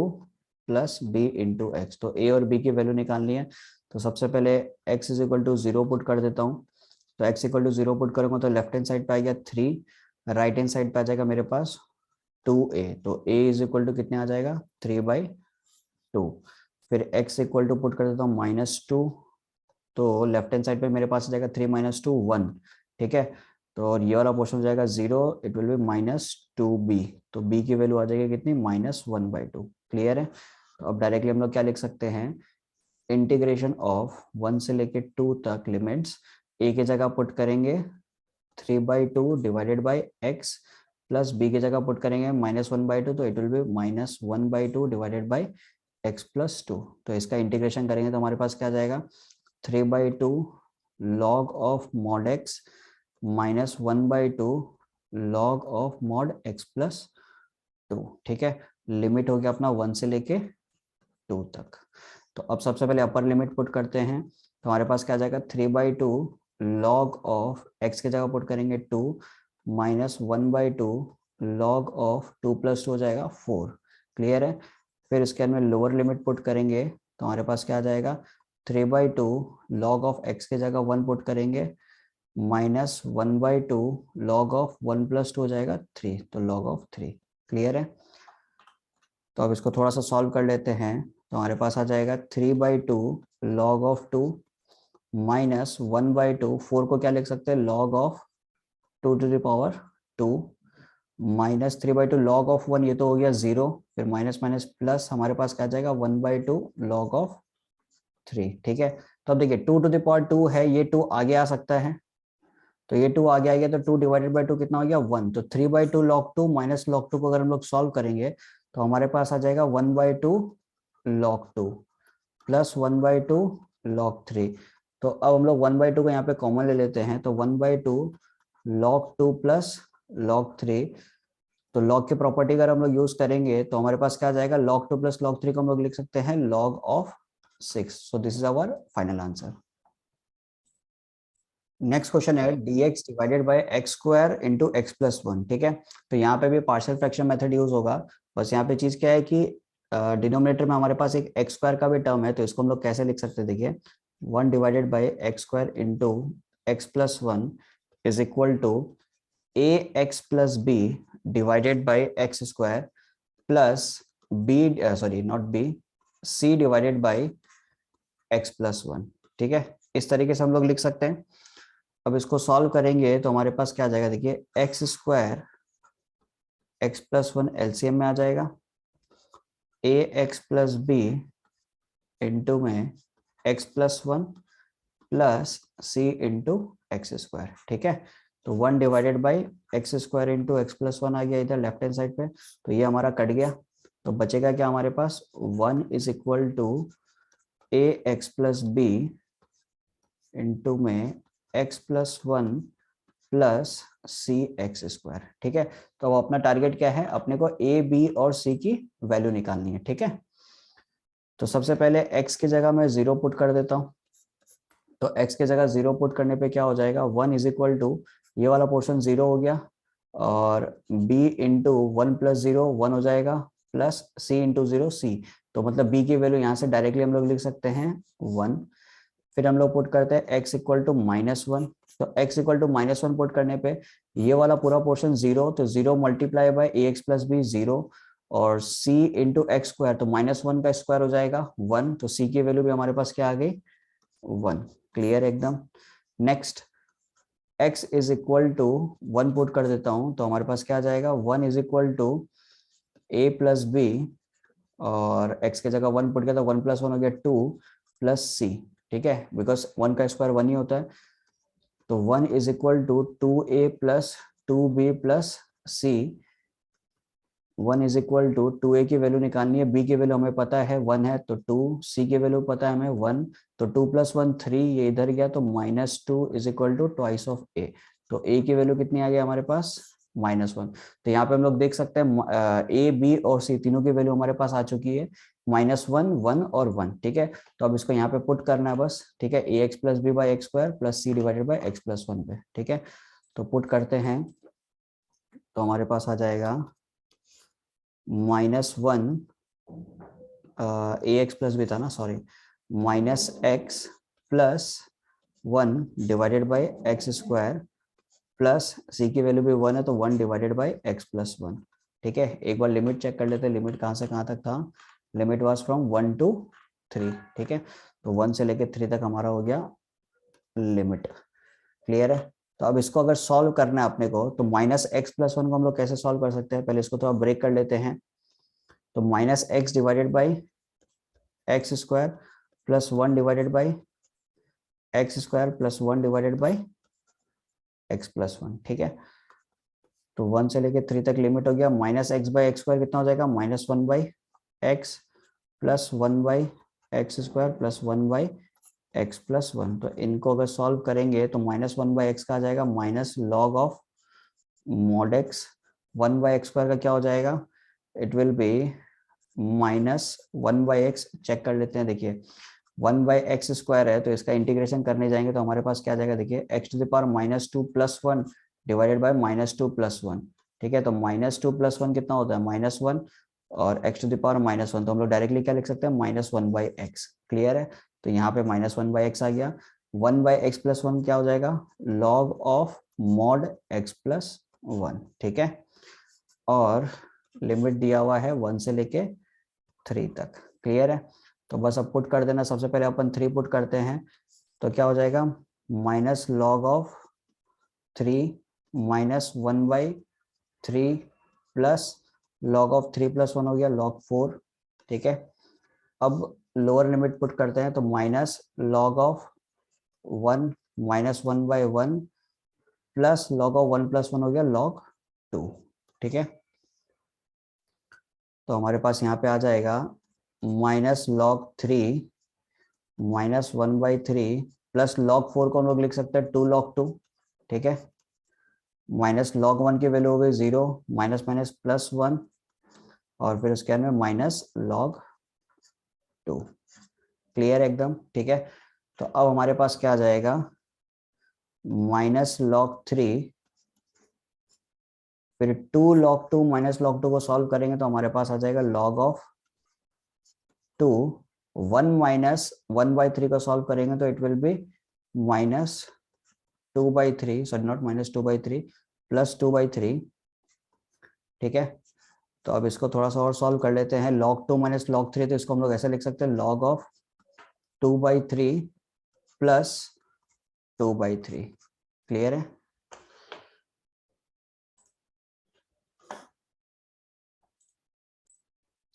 plus b into x. तो a और b की वैल्यू निकालनी है, तो सबसे पहले x is equal to 0 put कर देता हूँ, तो x इक्वल टू 0 पुट करूंगा तो लेफ्ट हैंड साइड पे आ गया 3, राइट हैंड साइड पे आ जाएगा मेरे पास 2a, तो a इज इक्वल टू कितने आ जाएगा, 3/2। फिर x इक्वल टू पुट कर देता हूँ -2, तो लेफ्ट हैंड साइड पे मेरे पास आ जाएगा 3 - 2 1। ठीक है, तो और ये वाला पोर्शन हो जाएगा 0, इट विल बी -2b, तो b की वैल्यू आ जाएगी कितनी, -1/2। क्लियर है, तो अब डायरेक्टली हम लोग क्या लिख सकते हैं, इंटीग्रेशन ऑफ 1 से लेके 2 तक लिमिट्स a की जगह पुट करेंगे 3/2 divided by x plus b की जगह पुट करेंगे -1/2, तो it will B -1/2 divided by x plus 2। तो इसका इंटीग्रेशन करेंगे तो हमारे पास क्या आ जाएगा, 3/2 log of mod x minus 1/2 log of mod x plus 2। ठीक है, लिमिट हो गया अपना 1 से लेके 2 तक। तो अब सबसे पहले अपर लिमिट पुट करते हैं, तो हमारे पास क्या आ जाएगा, 3/2 log ऑफ x की जगह पुट करेंगे 2 माइनस 1/2 log ऑफ 2 प्लस 2 हो जाएगा 4। क्लियर है, फिर इसके अंदर लोअर लिमिट पुट करेंगे तो हमारे पास क्या आ जाएगा, 3/2 log ऑफ x की जगह 1 पुट करेंगे माइनस 1/2 log ऑफ 1 प्लस 2 हो जाएगा 3, तो log ऑफ 3। क्लियर है, तो अब इसको थोड़ा सा सॉल्व कर लेते हैं, तो हमारे पास आ जाएगा 3/2 log ऑफ 2 माइनस 1/2, 4 को क्या लिख सकते हैं, log of 2 to the power 2 minus 3/2 log of 1, ये तो हो गया 0, फिर माइनस माइनस प्लस हमारे पास क्या जाएगा 1/2 log ऑफ 3। ठीक है, तो अब देखिए 2 टू द पावर 2 है, ये 2 आगे आ सकता है, तो ये 2 आगे आ गया, तो 2 डिवाइडेड बाई 2 कितना हो गया 1, तो 3/2 log 2 माइनस log 2 को अगर हम लोग सॉल्व करेंगे तो हमारे पास आ जाएगा 1/2 log 2 प्लस 1/2 log 3। तो अब हम लोग 1/2 को यहाँ पे कॉमन ले लेते हैं, तो 1/2 log 2 प्लस log 3, तो log की प्रॉपर्टी अगर हम लोग यूज करेंगे तो हमारे पास क्या आ जाएगा, log 2 प्लस log 3 को हम लोग लिख सकते हैं log of 6। So this is our final answer. Next question है dx divided by x square into x plus 1। ठीक है, तो यहाँ पे भी पार्शियल फ्रैक्शन मेथड यूज होगा, बस यहाँ पे चीज क्या है कि डिनोमिनेटर में हमारे पास एक एक्स स्क्वायर का भी टर्म है, तो इसको हम लोग कैसे लिख सकते हैं, देखिए 1 divided by x square into x plus 1 is equal to a x plus b divided by x square plus b, sorry not b, c divided by x plus one. ठीक है, इस तरीके से हम लोग लिख सकते हैं। अब इसको सॉल्व करेंगे तो हमारे पास क्या आ जाएगा, देखिए x square x plus one LCM में आ जाएगा, a x plus b into में x plus one plus c into x square. ठीक है, तो one divided by x square into x plus one आ गया इधर लेफ्ट हैंड साइड पे, तो ये हमारा कट गया। तो बचेगा क्या हमारे पास, one is equal to a x plus b into में x plus one plus c x square. ठीक है, तो अब अपना टारगेट क्या है, अपने को ए बी और सी की वैल्यू निकालनी है। ठीक है, तो सबसे पहले x की जगह मैं 0 पुट कर देता हूँ। तो x की जगह 0 पुट करने पे क्या हो जाएगा, 1 इज इक्वल टू ये वाला पोर्शन 0 हो गया, और b into one plus zero 1 हो जाएगा, plus c into zero c। तो मतलब b की वैल्यू यहाँ से डायरेक्टली हम लोग लिख सकते हैं 1। फिर हम लोग पुट करते हैं x इक्वल टू -1। तो x इक्वल टू -1 पुट करने पे ये वाला पूरा पोर्शन 0, तो 0 multiply by a x plus b 0, और c इंटू एक्स स्क्वायर, तो -1 का स्क्वायर हो जाएगा 1, तो c की वैल्यू भी हमारे पास क्या आ गई 1। क्लियर एकदम। Next x is equal to 1 put कर देता हूँ, तो हमारे पास क्या आ जाएगा 1 is equal to a plus b, और x की जगह 1 पुट किया तो 1 प्लस 1 हो गया 2 प्लस c। ठीक है, बिकॉज 1 का स्क्वायर 1 ही होता है, तो 1 is equal to 2a plus 2b plus c। 1 is equal to 2a की वैल्यू निकालनी है, b की वैल्यू हमें पता है 1 है, तो 2, c की वैल्यू पता है हमें 1, तो 2 प्लस 1 3, ये इधर गया तो -2 is equal to twice of a। तो a की वैल्यू कितनी आ गई हमारे पास -1। तो यहाँ पे हम लोग देख सकते हैं a b और c तीनों की वैल्यू हमारे पास आ चुकी है -1 1 और 1। ठीक है, तो अब इसको यहाँ पे पुट करना है बस। ठीक है, a x plus b by x square plus c divided by x plus one पे। ठीक है, तो पुट करते हैं तो हमारे पास आ जाएगा -1 ए एक्स प्लस भी था ना, sorry, -x plus 1 divided by x square plus c की वैल्यू भी 1 है, तो 1 डिवाइडेड बाई एक्स प्लस 1। ठीक है, एक बार लिमिट चेक कर लेते हैं, लिमिट कहाँ से कहाँ तक था, लिमिट वाज फ्रॉम 1 to 3। ठीक है, तो 1 से लेके 3 तक हमारा हो गया लिमिट। क्लियर है, तो अब इसको अगर सॉल्व करना है अपने को, तो -x प्लस 1 को हम लोग कैसे सॉल्व कर सकते हैं, पहले इसको थोड़ा ब्रेक कर लेते हैं। तो -x divided by x square plus 1 divided by x square plus 1 divided by x plus 1। ठीक है, तो 1 से लेके 3 तक लिमिट हो गया, -x बाई एक्स स्क्वायर कितना हो जाएगा, -1 by x plus 1 by x square plus 1 by x plus 1। तो इनको अगर सॉल्व करेंगे तो -1 बाई एक्स का आ जाएगा minus log of mod x, 1 by x square का क्या हो जाएगा, it will be -1 by x. Check कर लेते हैं, देखिए 1 बाई एक्स स्क्वायर है, तो इसका इंटीग्रेशन करने जाएंगे तो हमारे पास क्या आ जाएगा, देखिए x to the power -2 plus 1 divided by -2 plus 1। ठीक है, तो -2 प्लस 1 कितना होता है -1, और x टू द पावर -1, तो हम लोग डायरेक्टली क्या लिख सकते हैं -1 बाई एक्स। क्लियर है, तो यहाँ पे -1 बाई एक्स आ गया, 1 बाई एक्स प्लस 1 क्या हो जाएगा, log of mod x plus 1। ठीक है, और लिमिट दिया हुआ है 1 से लेके 3 तक। क्लियर है, तो बस अब पुट कर देना, सबसे पहले अपन 3 पुट करते हैं, तो क्या हो जाएगा minus log of 3 -1 by 3 plus log of 3 plus 1 हो गया लॉग 4। ठीक है, अब लोअर लिमिट पुट करते हैं, तो minus log of 1 -1 by 1 plus log of 1 plus 1 हो गया लॉग 2। ठीक है, तो हमारे पास यहाँ पे आ जाएगा minus log 3 -1 by 3 plus log 4 को हम लोग लिख सकते हैं 2 log 2। ठीक है, माइनस लॉग 1 की वैल्यू हो गई 0, माइनस माइनस प्लस 1, और फिर उसके अंदर माइनस लॉग 2। क्लियर एकदम। ठीक है, तो अब हमारे पास क्या आ जाएगा -log 3, फिर 2 log 2 -log 2 को सॉल्व करेंगे तो हमारे पास आ जाएगा log ऑफ 2, 1 -1 बाई 3 को सॉल्व करेंगे तो it will be -1 2/3, sorry not -2/3, +2/3, ठीक है। तो अब इसको थोड़ा सा और सॉल्व कर लेते हैं। log 2 - log 3, तो इसको हम लोग ऐसे लिख सकते हैं log ऑफ 2/3 प्लस 2/3। क्लियर है?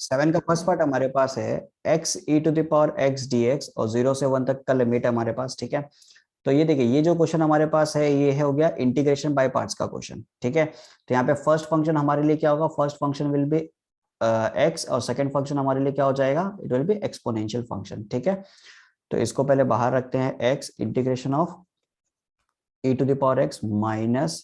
सेवन का फर्स्ट पार्ट हमारे पास है x e⁻x dx और 0 से 1 तक का लिमिट है हमारे पास, ठीक है। तो ये देखिए, ये जो क्वेश्चन हमारे पास है ये है हो गया इंटीग्रेशन बाय पार्ट्स का क्वेश्चन, ठीक है। तो यहाँ पे फर्स्ट फंक्शन हमारे लिए क्या होगा, first function will be x और सेकंड फंक्शन हमारे लिए क्या हो जाएगा, it will be exponential function, ठीक है। तो इसको पहले बाहर रखते हैं, x integration of e⁻x minus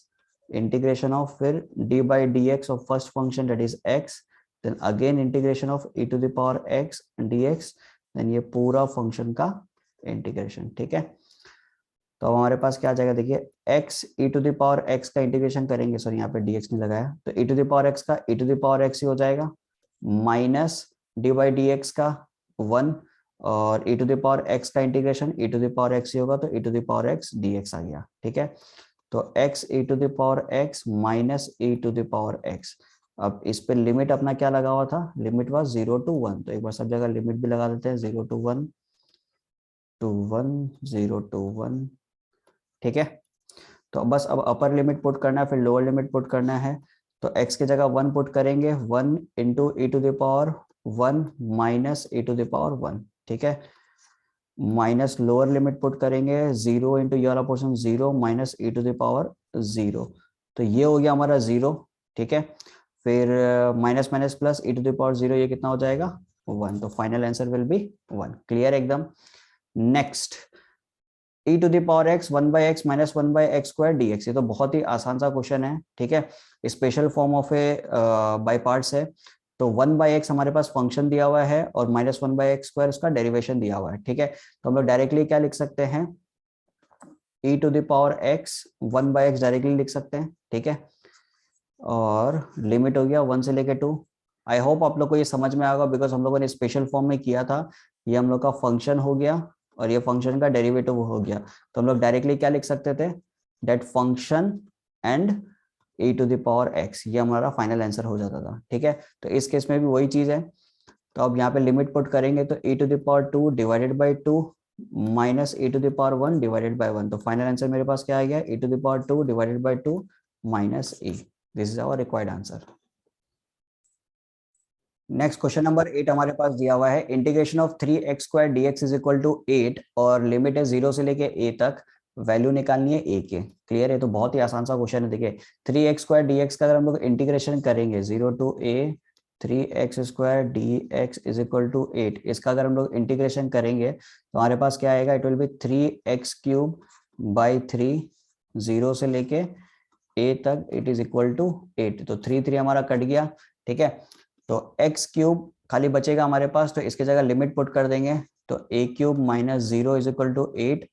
integration of फिर d/dx of first function that is x, then again integration of e⁻x dx, then ये पूरा फंक्शन का इंटीग्रेशन, ठीक है। तो अब हमारे पास क्या आ जाएगा, देखिए x e⁻x का इंटीग्रेशन करेंगे, सॉरी यहाँ पे dx नहीं लगाया, तो e⁻x का e⁻x ही हो जाएगा माइनस d/dx का 1 और e⁻x का इंटीग्रेशन e⁻x ही होगा, तो e⁻x dx आ गया, ठीक है। तो x e⁻x माइनस e⁻x, अब इस पे लिमिट अपना क्या लगा हुआ था, लिमिट वाज 0 to 1, तो एक बार सब जगह लिमिट भी लगा देते हैं, 0 to 1 to 1 0 to 1, ठीक है। तो बस अब अपर लिमिट पुट करना है, फिर लोअर लिमिट पुट करना है। तो x की जगह 1 पुट करेंगे, 1 इंटू e⁻1 माइनस e⁻1, ठीक है। माइनस लोअर लिमिट पुट करेंगे, 0 इंटू ये वाला पोर्शन 0 माइनस e⁻0, तो ये हो गया हमारा 0, ठीक है। फिर माइनस माइनस प्लस e⁻0, ये कितना हो जाएगा 1, तो final answer will be 1। Clear एकदम। Next e⁻x 1/x minus 1/x² dx, ये तो बहुत ही आसान सा क्वेश्चन है, ठीक है। Special form of A by parts है। तो 1/x हमारे पास फंक्शन दिया हुआ है और -1/x² उसका डेरिवेशन दिया हुआ है, ठीक है। तो हम लोग डायरेक्टली क्या लिख सकते हैं, e⁻x 1/x डायरेक्टली लिख सकते हैं, ठीक है। और लिमिट हो गया 1 से लेके 2। आई होप आप लोग को ये समझ में आएगा, बिकॉज हम लोगों ने स्पेशल फॉर्म में किया था। ये हम लोग का फंक्शन हो गया और ये फंक्शन का डेरिवेटिव हो गया, तो हम लोग डायरेक्टली क्या लिख सकते थे, दैट फंक्शन एंड e⁻x, ये हमारा फाइनल आंसर हो जाता था, ठीक है। तो इस केस में भी वही चीज है। तो अब यहाँ पे लिमिट पुट करेंगे, तो e⁻2 divided by 2 minus e⁻1 divided by 1, तो फाइनल आंसर मेरे पास क्या आ गया, e⁻2 divided by 2 minus e। This is our required answer. Next question number 8 हमारे पास दिया हुआ है, integration of 3x² dx is equal to 8 और लिमिट है 0 से लेके a तक, वैल्यू निकालनी है a के। क्लियर है? तो बहुत ही आसान सा क्वेश्चन है। देखिए 3x² dx का अगर हम लोग इंटीग्रेशन करेंगे 0 to a 3x² dx is equal to 8, इसका अगर हम लोग इंटीग्रेशन करेंगे तो हमारे पास क्या आएगा, it will B 3x³ by 3, 0 से लेके a तक इट इज इक्वल टू 8, तो 3 हमारा कट गया, ठीक है। तो x³ खाली बचेगा हमारे पास, तो इसके जगह लिमिट पुट कर देंगे, तो a³ minus 0 is equal to 8,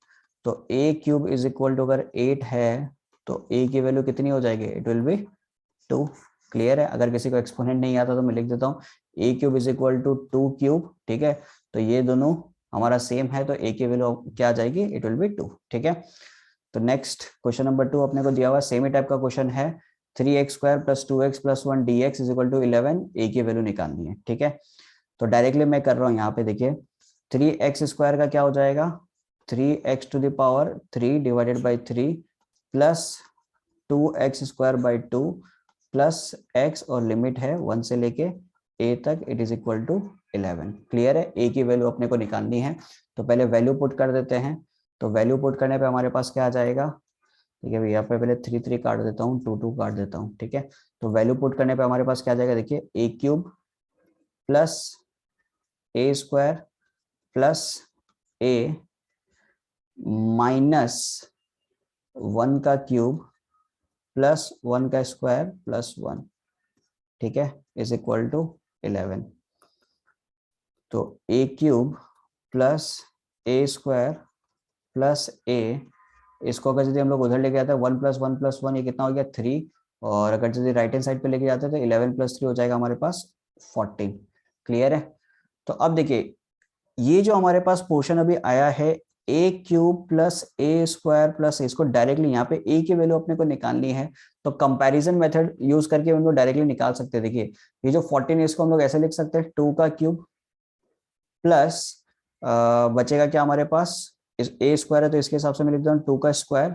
तो a³ इज इक्वल टू अगर 8 है तो a की वैल्यू कितनी हो जाएगी, इट विल बी 2। क्लियर है? अगर किसी को एक्सपोनेंट नहीं आता तो मैं लिख देता हूँ a³ इज इक्वल टू 2³, ठीक है। तो ये दोनों हमारा सेम है, तो a की वैल्यू क्या आ जाएगी, इट विल बी 2, ठीक है। तो नेक्स्ट क्वेश्चन नंबर 2 अपने को दिया हुआ सेम ही टाइप का क्वेश्चन है, 3x² plus 2x plus 1 dx is equal to 11, a की वैल्यू निकालनी है, ठीक है। तो डायरेक्टली मैं कर रहा हूँ यहाँ पे, देखिए 3x² का क्या हो जाएगा, 3x⁻³ divided by 3 plus 2x² by 2 plus x और लिमिट है 1 से लेके a तक, it is equal to 11। Clear है? a की वैल्यू अपने को निकालनी है, तो पहले वैल्यू पुट कर देते हैं। तो वैल्यू पुट करने पे हमारे पास क्या आ जाएगा, ठीक है, यहाँ पे पहले 3 काट देता हूँ, 2 काट देता हूँ, ठीक है। तो वैल्यू पुट करने पे हमारे पास क्या आ जाएगा, देखिए a³ plus a² plus a minus 1 का क्यूब प्लस 1 का स्क्वायर प्लस 1, ठीक है, इज इक्वल टू 11। तो a³ plus a² plus a, इसको अगर यदि हम लोग उधर लेके जाते हैं 1 प्लस 1 प्लस 1, ये कितना हो गया 3, और अगर यदि राइट हैंड साइड पे लेके जाते हैं तो 11 प्लस 3 हो जाएगा हमारे पास 14। क्लियर है? तो अब देखिए ये जो हमारे पास पोर्शन अभी आया है ए क्यूब प्लस ए स्क्वायर प्लस, इसको डायरेक्टली यहाँ पे ए की वैल्यू अपने को निकालनी है, तो कंपैरिजन मेथड यूज करके उनको डायरेक्टली निकाल सकते हैं। देखिए ये जो 14 इसको हम लोग ऐसे लिख सकते हैं 2 का क्यूब प्लस बचेगा क्या हमारे पास, इस ए स्क्वायर है तो इसके हिसाब से मैं लिख दूँ 2 का स्क्वायर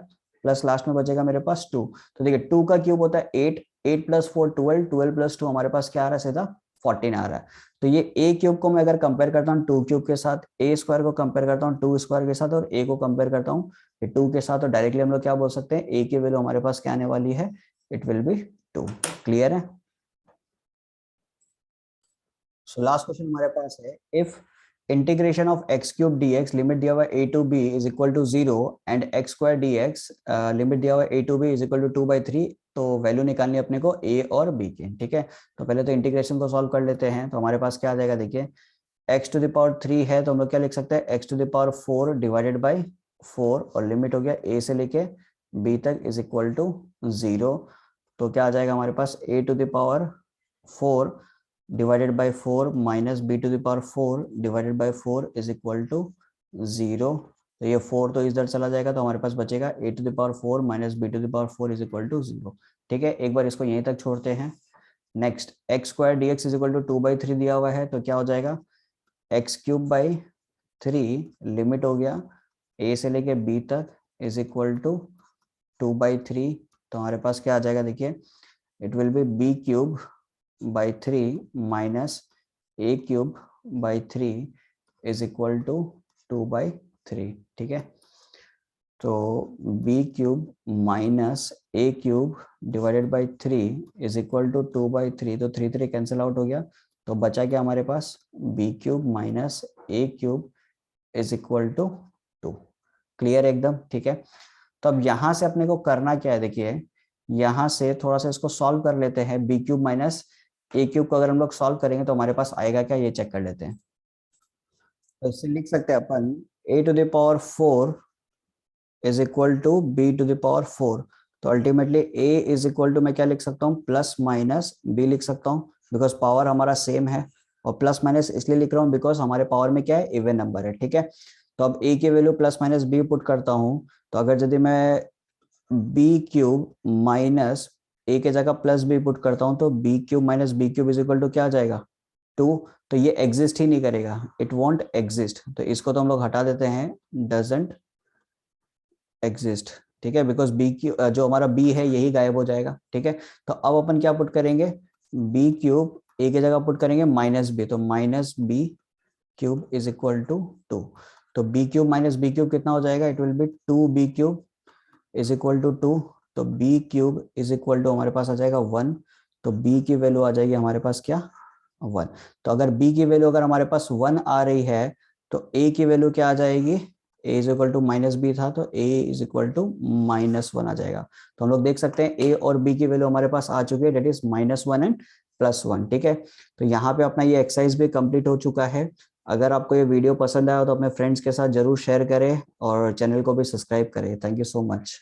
प्लस लास्ट में बचेगा मेरे पास 2। तो देखिए 2 का क्यूब होता है 8, 8 प्लस 4 12, 12 प्लस 2 हमारे पास क्या आ रहा है, सीधा 14 आ रहा है। तो ये ए क्यूब को मैं अगर कंपेयर करता हूँ 2 क्यूब के साथ, ए स्क्वायर को कंपेयर करता हूँ 2 स्क्वायर के साथ, और ए को कंपेयर करता हूँ 2 के साथ, तो डायरेक्टली हम लोग क्या बोल सकते हैं, ए की वैल्यू हमारे पास क्या आने वाली है, इट विल बी 2। क्लियर है। सो लास्ट क्वेश्चन हमारे पास है, if integration of x cube d x limit दिया हुआ a to b is equal to 0 and x square d x limit दिया हुआ a to b is equal to 2/3, तो वैल्यू निकालनी है अपने को ए और बी की। ठीक है, तो पहले तो इंटीग्रेशन को सॉल्व कर लेते हैं। तो हमारे पास क्या आ जाएगा, देखिए एक्स टू द पावर 3 है तो हम लोग क्या लिख सकते हैं, x to the power 4 divided by 4, और लिमिट हो गया ए से लेके बी तक इज इक्वल टू 0। तो क्या आ जाएगा हमारे पास, a to the power 4 divided by 4 minus b to the power 4 divided by 4 is equal to 0। तो ये 4 तो इधर चला जाएगा, तो हमारे पास बचेगा a to the power 4 minus b to the power 4 is equal to 0। ठीक है, एक बार इसको यहीं तक छोड़ते हैं। Next x square d x is equal to 2/3 दिया हुआ है, तो क्या हो जाएगा, एक्स क्यूब बाई 3 लिमिट हो गया ए से लेके बी तक इज इक्वल टू 2/3। तो हमारे पास क्या आ जाएगा, देखिए it will be b cube by 3 minus a cube by 3 is equal to 2/3। ठीक है, तो b cube minus a cube divided by 3 is equal to 2/3, तो 3 3 कैंसिल आउट हो गया, तो बचा क्या हमारे पास, b cube minus a cube is equal to 2। Clear एकदम। ठीक है, तो अब यहां से अपने को करना क्या है, देखिए यहां से थोड़ा सा इसको सॉल्व कर लेते हैं। B cube minus a cube को अगर हम लोग सॉल्व करेंगे तो हमारे पास आएगा क्या, ये चेक कर लेते हैं। तो इससे लिख सकते हैं अपन a to the power 4 is equal to b to the power 4। तो ultimately a is equal to मैं क्या लिख सकता हूँ, प्लस माइनस बी लिख सकता हूँ, बिकॉज पावर हमारा सेम है। और प्लस माइनस इसलिए लिख रहा हूँ बिकॉज हमारे पावर में क्या है, इवन नंबर है। ठीक है, तो अब ए की value plus minus B put करता हूँ, तो अगर यदि मैं बी क्यूब माइनस ए के जगह प्लस बी पुट करता हूँ, तो b cube minus b cube is equal to क्या आ जाएगा, 2। तो ये एग्जिस्ट ही नहीं करेगा, इट वॉन्ट एग्जिस्ट, तो इसको तो हम लोग हटा देते हैं, डजेंट एग्जिस्ट। ठीक है, बिकॉज बी क्यू जो हमारा बी है यही गायब हो जाएगा। ठीक है, तो अब अपन क्या पुट करेंगे, बी क्यूब ए की जगह पुट करेंगे माइनस बी, तो minus b cube is equal to 2। तो b cube minus b cube कितना हो जाएगा, it will be 2 b cube is equal to 2। तो b cube is equal to हमारे पास आ जाएगा 1। तो बी की वैल्यू आ जाएगी हमारे पास क्या, 1। तो अगर बी की वैल्यू अगर हमारे पास 1 आ रही है तो ए की वैल्यू क्या आ जाएगी, a is equal to minus b था, तो ए इज इक्वल टू -1 आ जाएगा। तो हम लोग देख सकते हैं ए और बी की वैल्यू हमारे पास आ चुकी है, डेट इज -1 एंड +1। ठीक है, तो यहाँ पे अपना ये एक्सरसाइज भी कंप्लीट हो चुका है। अगर आपको ये वीडियो पसंद आया तो अपने फ्रेंड्स के साथ जरूर शेयर करें और चैनल को भी सब्सक्राइब करें। Thank you so much.